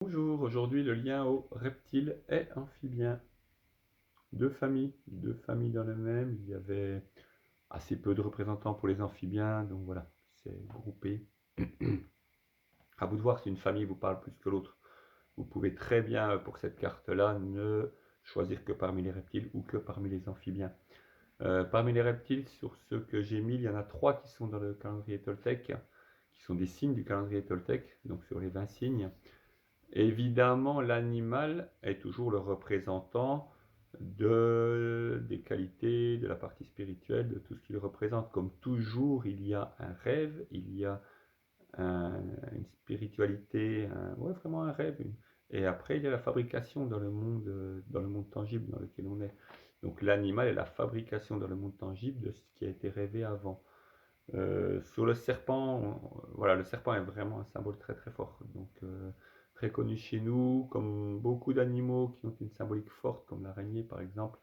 Bonjour, aujourd'hui le lien au reptile et amphibien. Deux familles dans le même. Il y avait assez peu de représentants pour les amphibiens, donc voilà, c'est groupé. À vous de voir si une famille vous parle plus que l'autre. Vous pouvez très bien, pour cette carte-là, ne choisir que parmi les reptiles ou que parmi les amphibiens. Parmi les reptiles, sur ceux que j'ai mis, il y en a 3 qui sont dans le calendrier Toltec, qui sont des signes du calendrier Toltec, donc sur les 20 signes. Évidemment, l'animal est toujours le représentant des qualités, de la partie spirituelle, de tout ce qu'il représente. Comme toujours, il y a un rêve, il y a une spiritualité, ouais, vraiment un rêve. Et après, il y a la fabrication dans le monde tangible dans lequel on est. Donc l'animal est la fabrication dans le monde tangible de ce qui a été rêvé avant. Sur le serpent, voilà, le serpent est vraiment un symbole très très fort. Donc très connu chez nous, comme beaucoup d'animaux qui ont une symbolique forte, comme l'araignée par exemple,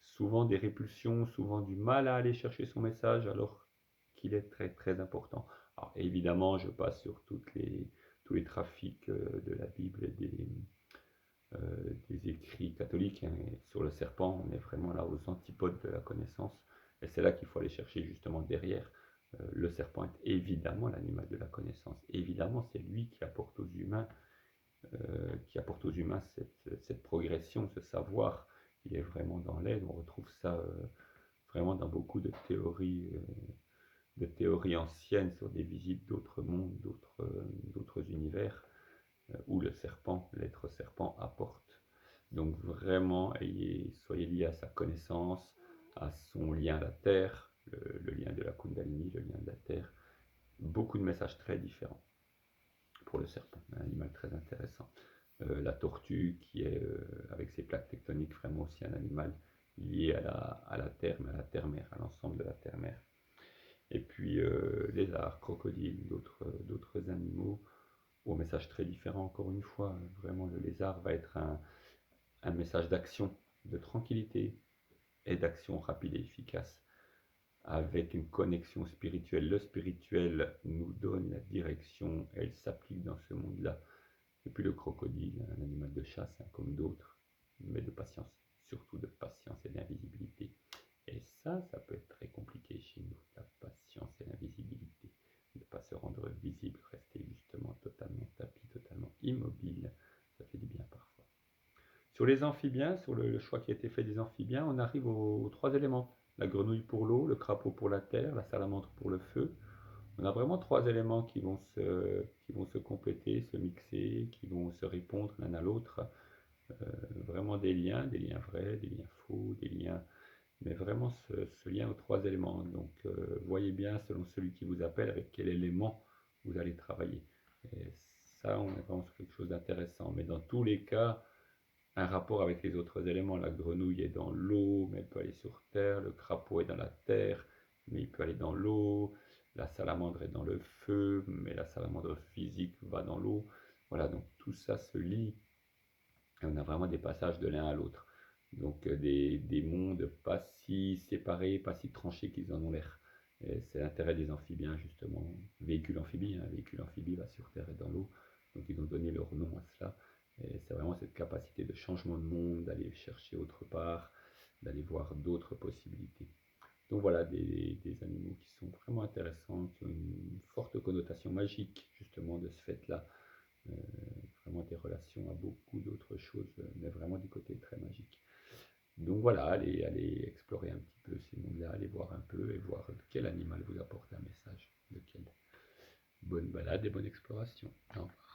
souvent des répulsions, souvent du mal à aller chercher son message, alors qu'il est très très important. Alors évidemment, je passe sur tous les trafics de la Bible et des écrits catholiques, hein. Et sur le serpent, on est vraiment là aux antipodes de la connaissance, et c'est là qu'il faut aller chercher justement derrière. Le serpent est évidemment l'animal de la connaissance. Évidemment, c'est lui qui apporte aux humains cette progression, ce savoir. Il est vraiment dans l'aide. On retrouve ça vraiment dans beaucoup de théories anciennes sur des visites d'autres mondes, d'autres univers, où le serpent, l'être serpent, apporte. Donc vraiment, soyez liés à sa connaissance, à son lien à la terre, le lien de la Kundalini, le lien de la terre. Beaucoup de messages très différents pour le serpent, un animal très intéressant. La tortue qui est, avec ses plaques tectoniques, vraiment aussi un animal lié à la terre, mais à la terre-mère, à l'ensemble de la terre-mère. Et puis lézards, crocodiles, d'autres animaux au message très différent encore une fois. Vraiment, le lézard va être un message d'action, de tranquillité et d'action rapide et efficace, avec une connexion spirituelle. Le spirituel nous donne la direction, elle s'applique dans ce monde-là. Et puis le crocodile, un animal de chasse, hein, comme d'autres, mais de patience, surtout de patience et d'invisibilité. Et ça peut être très compliqué chez nous, la patience et l'invisibilité. Ne pas se rendre visible, rester justement totalement tapis, totalement immobile, ça fait du bien parfois. Sur les amphibiens, sur le choix qui a été fait des amphibiens, on arrive aux 3 éléments. La grenouille pour l'eau, le crapaud pour la terre, la salamandre pour le feu. On a vraiment 3 éléments qui vont se compléter, se mixer, qui vont se répondre l'un à l'autre. Vraiment des liens vrais, des liens faux, des liens, mais vraiment ce lien aux 3 éléments. Donc voyez bien selon celui qui vous appelle avec quel élément vous allez travailler. Et ça, on est vraiment sur quelque chose d'intéressant. Mais dans tous les cas, un rapport avec les autres éléments. La grenouille est dans l'eau, mais elle peut aller sur terre. Le crapaud est dans la terre, mais il peut aller dans l'eau. La salamandre est dans le feu, mais la salamandre physique va dans l'eau. Voilà, donc tout ça se lie. Et on a vraiment des passages de l'un à l'autre. Donc des mondes pas si séparés, pas si tranchés qu'ils en ont l'air. Et c'est l'intérêt des amphibiens, justement. Véhicule amphibie, hein. Véhicule amphibie va sur terre et dans l'eau. Donc ils ont donné leur nom à cela. Et c'est vraiment cette capacité de changement de monde, d'aller chercher autre part, d'aller voir d'autres possibilités. Donc voilà, des animaux qui sont vraiment intéressants, qui ont une forte connotation magique, justement, de ce fait-là. Euh, Vraiment des relations à beaucoup d'autres choses, mais vraiment du côté très magique. Donc voilà, allez explorer un petit peu ces mondes-là, allez voir un peu et voir quel animal vous apporte un message, lequel. Bonne balade et bonne exploration. Au revoir.